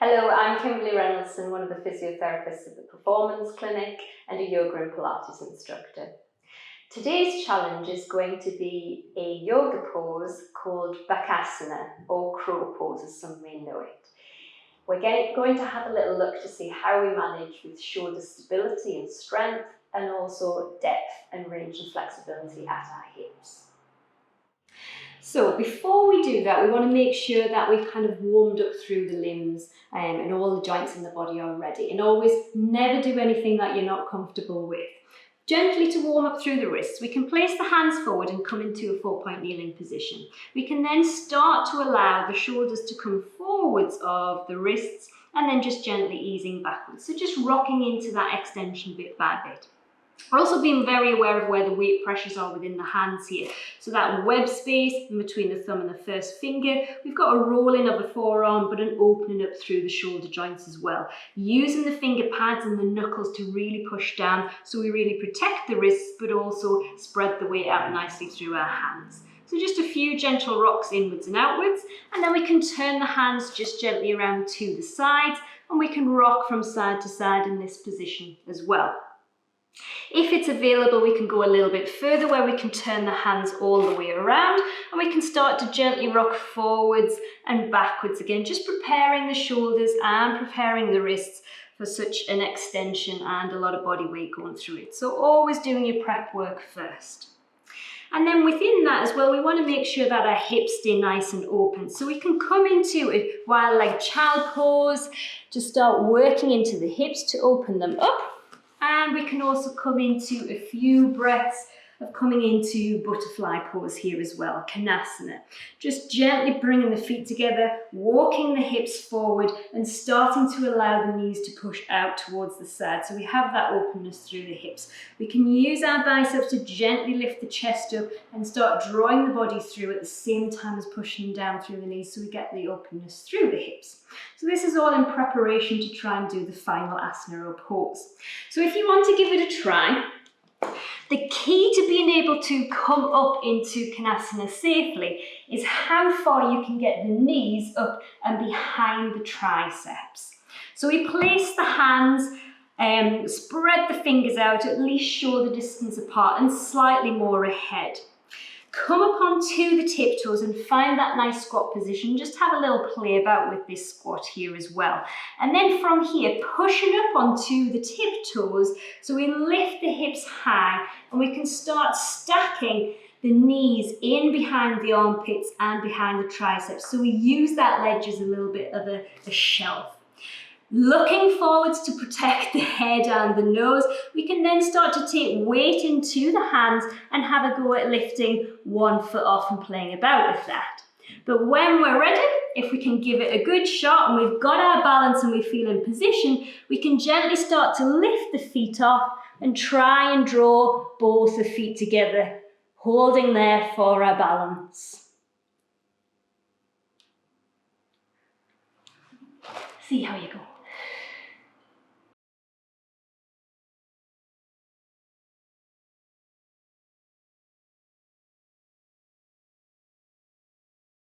Hello, I'm Kimberly Reynoldsson, one of the physiotherapists at the Performance Clinic and a yoga and Pilates instructor. Today's challenge is going to be a yoga pose called Bakasana, or crow pose as some may know it. We're going to have a little look to see how we manage with shoulder stability and strength, and also depth and range and flexibility at our hips. So before we do that, we want to make sure that we've kind of warmed up through the limbs and all the joints in the body are ready. And always never do anything that you're not comfortable with. Gently to warm up through the wrists, we can place the hands forward and come into a 4-point kneeling position. We can then start to allow the shoulders to come forwards of the wrists and then just gently easing backwards. So just rocking into that extension bit by bit. We're also being very aware of where the weight pressures are within the hands here. So that web space in between the thumb and the first finger, we've got a rolling of the forearm, but an opening up through the shoulder joints as well. Using the finger pads and the knuckles to really push down, so we really protect the wrists, but also spread the weight out nicely through our hands. So just a few gentle rocks inwards and outwards, and then we can turn the hands just gently around to the sides, and we can rock from side to side in this position as well. If it's available, we can go a little bit further where we can turn the hands all the way around and we can start to gently rock forwards and backwards again, just preparing the shoulders and preparing the wrists for such an extension and a lot of body weight going through it. So always doing your prep work first. And then within that as well, we want to make sure that our hips stay nice and open. So we can come into a wild leg child pose to start working into the hips to open them up. And we can also come into a few breaths of coming into butterfly pose here as well, Konasana. Just gently bringing the feet together, walking the hips forward and starting to allow the knees to push out towards the side. So we have that openness through the hips. We can use our biceps to gently lift the chest up and start drawing the body through at the same time as pushing down through the knees so we get the openness through the hips. So this is all in preparation to try and do the final asana or pose. So if you want to give it a try, the key to being able to come up into Konasana safely is how far you can get the knees up and behind the triceps. So we place the hands, spread the fingers out, at least shoulder distance apart and slightly more ahead. Come up onto the tiptoes and find that nice squat position. Just have a little play about with this squat here as well. And then from here, pushing up onto the tiptoes, so we lift the hips high and we can start stacking the knees in behind the armpits and behind the triceps. So we use that ledge as a little bit of a shelf. Looking forwards to protect the head and the nose, we can then start to take weight into the hands and have a go at lifting one foot off and playing about with that. But when we're ready, if we can give it a good shot and we've got our balance and we feel in position, we can gently start to lift the feet off and try and draw both the feet together, holding there for our balance. See how you go.